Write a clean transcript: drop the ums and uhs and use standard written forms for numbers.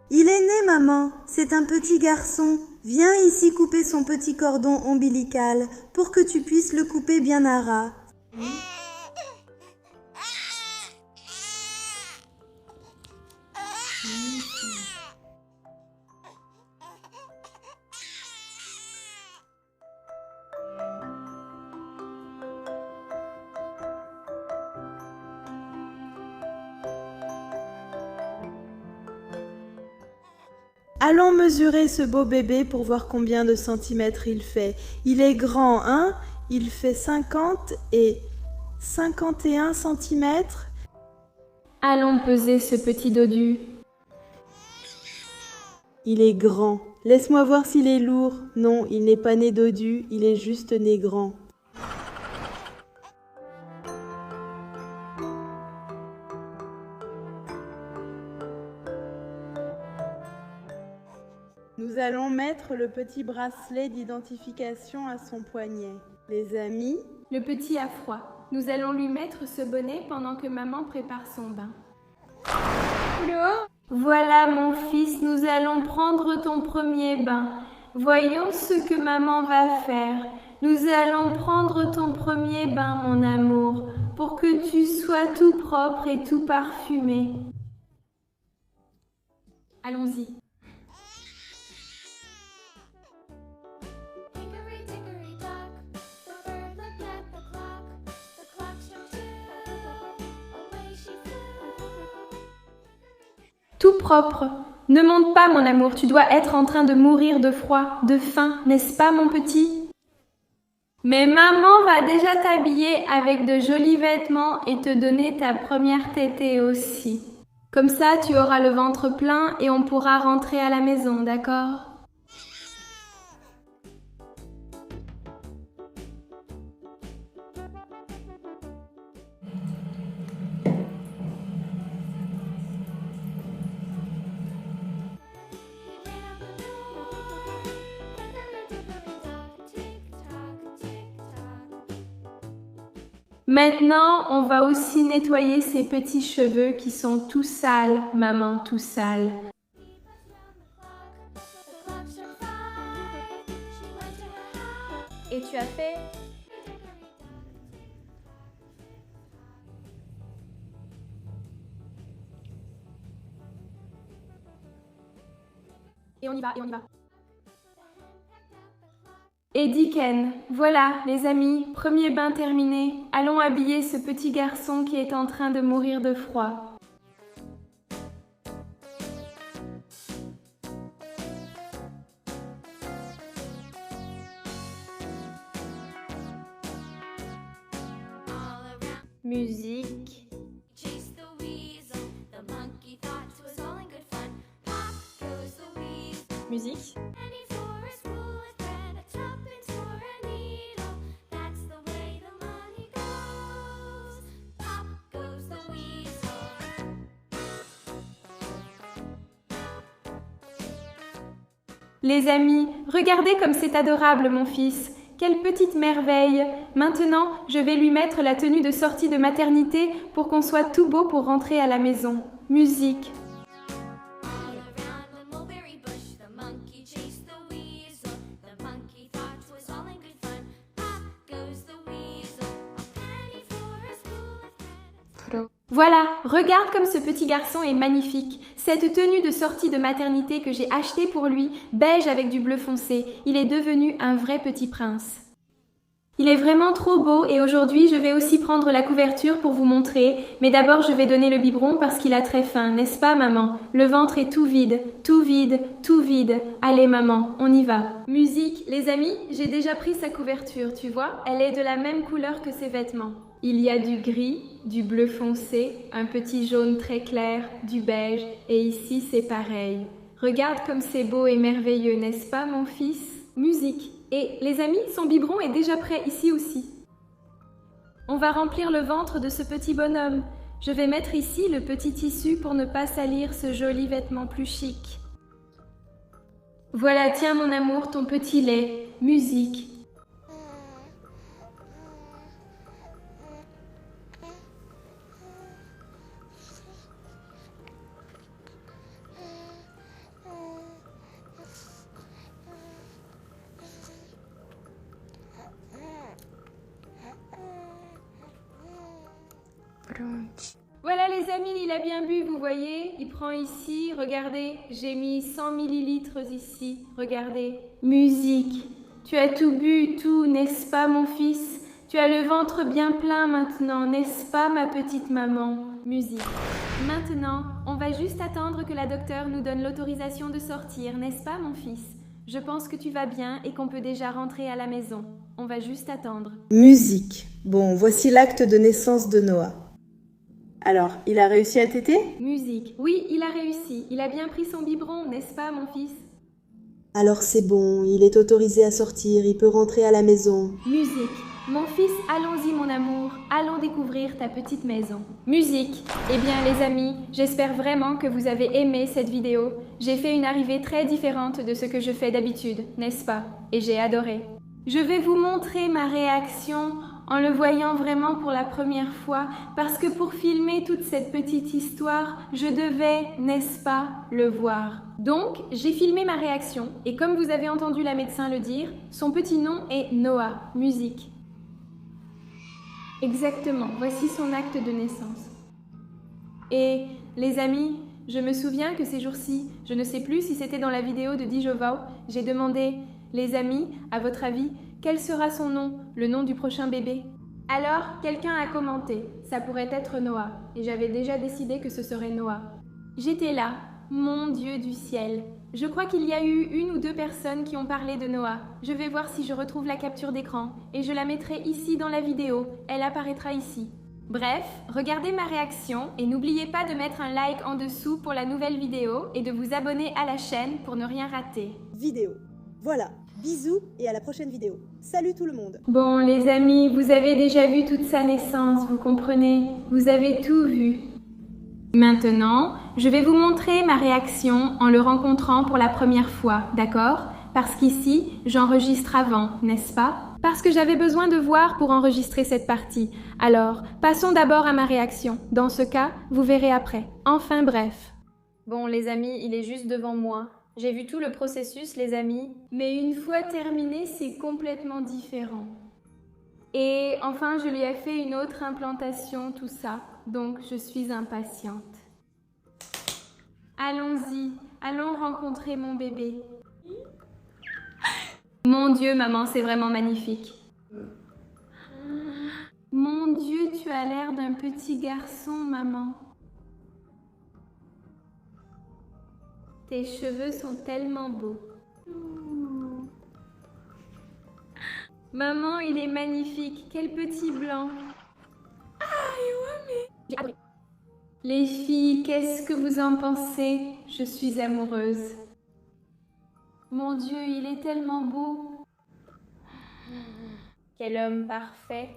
Il est né, maman. C'est un petit garçon. Viens ici couper son petit cordon ombilical pour que tu puisses le couper bien à ras. Allons mesurer ce beau bébé pour voir combien de centimètres il fait. Il est grand, hein? Il fait 50 et 51 centimètres. Allons peser ce petit dodu. Il est grand. Laisse-moi voir s'il est lourd. Non, il n'est pas né dodu, il est juste né grand. Nous allons mettre le petit bracelet d'identification à son poignet. Les amis, Le petit a froid. Nous allons lui mettre ce bonnet pendant que maman prépare son bain. Voilà mon fils, nous allons prendre ton premier bain. Voyons ce que maman va faire. Nous allons prendre ton premier bain, mon amour, pour que tu sois tout propre et tout parfumé. Allons-y. Hickory dickory dock, the bird looked at the clock struck 2, away she flew. Tout propre. Ne monte pas, mon amour, tu dois être en train de mourir de froid, de faim, n'est-ce pas, mon petit? Mais maman va déjà t'habiller avec de jolis vêtements et te donner ta première tétée aussi. Comme ça, tu auras le ventre plein et on pourra rentrer à la maison, d'accord? Maintenant, on va aussi nettoyer ses petits cheveux qui sont tout sales, maman, tout sales. Et tu as fait? Et on y va, et on y va. Et Dicken, voilà, les amis, premier bain terminé. Allons habiller ce petit garçon qui est en train de mourir de froid. Musique. Chased the weasel, the monkey thought 'twas all in good fun. Pop goes the weasel, Musique. penny for a spool of thread, a tuppence for a needle. That's the way the money goes. Pop goes the weasel. Les amis, regardez comme c'est adorable, mon fils. Quelle petite merveille! Maintenant, je vais lui mettre la tenue de sortie de maternité pour qu'on soit tout beau pour rentrer à la maison. Musique. All around the mulberry bush, the monkey chased the weasel. The monkey thought 'twas all in good fun. Pop goes the weasel, a penny for a spool of thread. Voilà, regarde comme ce petit garçon est magnifique. Cette tenue de sortie de maternité que j'ai achetée pour lui, beige avec du bleu foncé, il est devenu un vrai petit prince. Il est vraiment trop beau et aujourd'hui je vais aussi prendre la couverture pour vous montrer, mais d'abord je vais donner le biberon parce qu'il a très faim, n'est-ce pas maman? Le ventre est tout vide, tout vide, tout vide. Allez maman, on y va. Musique, les amis, j'ai déjà pris sa couverture, tu vois? Elle est de la même couleur que ses vêtements. Il y a du gris, du bleu foncé, un petit jaune très clair, du beige, et ici c'est pareil. Regarde comme c'est beau et merveilleux, n'est-ce pas mon fils? Musique. Et les amis, son biberon est déjà prêt ici aussi. On va remplir le ventre de ce petit bonhomme. Je vais mettre ici le petit tissu pour ne pas salir ce joli vêtement plus chic. Voilà, tiens mon amour, ton petit lait. Musique. Voilà les amis, il a bien bu, vous voyez. Il prend ici, regardez, j'ai mis 100 millilitres ici. Regardez, musique. Tu as tout bu, tout, n'est-ce pas mon fils? Tu as le ventre bien plein maintenant, n'est-ce pas ma petite maman? Musique. Maintenant, on va juste attendre que la docteure nous donne l'autorisation de sortir, n'est-ce pas mon fils? Je pense que tu vas bien et qu'on peut déjà rentrer à la maison. On va juste attendre. Musique. Bon, voici l'acte de naissance de Noah. Alors, il a réussi à téter? Musique. Oui, il a réussi. Il a bien pris son biberon, n'est-ce pas mon fils? Alors c'est bon, il est autorisé à sortir, il peut rentrer à la maison. Musique. Mon fils, allons-y mon amour, allons découvrir ta petite maison. Musique. Eh bien les amis, j'espère vraiment que vous avez aimé cette vidéo. J'ai fait une arrivée très différente de ce que je fais d'habitude, n'est-ce pas? Et j'ai adoré. Je vais vous montrer ma réaction en le voyant vraiment pour la première fois, parce que pour filmer toute cette petite histoire, je devais, n'est-ce pas, le voir. Donc, j'ai filmé ma réaction, et comme vous avez entendu la médecin le dire, son petit nom est Noah, musique. Exactement, voici son acte de naissance. Et les amis, je me souviens que ces jours-ci, je ne sais plus si c'était dans la vidéo de Dijovao, j'ai demandé, les amis, à votre avis, quel sera son nom, le nom du prochain bébé? Alors, quelqu'un a commenté, ça pourrait être Noah, et j'avais déjà décidé que ce serait Noah. J'étais là, mon Dieu du ciel. Je crois qu'il y a eu 1 ou 2 personnes qui ont parlé de Noah. Je vais voir si je retrouve la capture d'écran, et je la mettrai ici dans la vidéo, elle apparaîtra ici. Bref, regardez ma réaction, et n'oubliez pas de mettre un like en dessous pour la nouvelle vidéo, et de vous abonner à la chaîne pour ne rien rater. Vidéo. Voilà, bisous et à la prochaine vidéo. Salut tout le monde. Bon les amis, vous avez déjà vu toute sa naissance, vous comprenez? Vous avez tout vu. Maintenant, je vais vous montrer ma réaction en le rencontrant pour la première fois, d'accord? Parce qu'ici, j'enregistre avant, n'est-ce pas? Parce que j'avais besoin de voir pour enregistrer cette partie. Alors, passons d'abord à ma réaction. Dans ce cas, vous verrez après. Enfin bref. Bon les amis, il est juste devant moi. J'ai vu tout le processus, les amis. Mais une fois terminé, c'est complètement différent. Et enfin, je lui ai fait une autre implantation, tout ça. Donc, je suis impatiente. Allons-y, allons rencontrer mon bébé. Mon Dieu, maman, c'est vraiment magnifique. Mon Dieu, tu as l'air d'un petit garçon, maman. Tes cheveux sont tellement beaux. Maman, il est magnifique. Quel petit blanc. Les filles, qu'est-ce que vous en pensez? Je suis amoureuse. Mon Dieu, il est tellement beau. Quel homme parfait.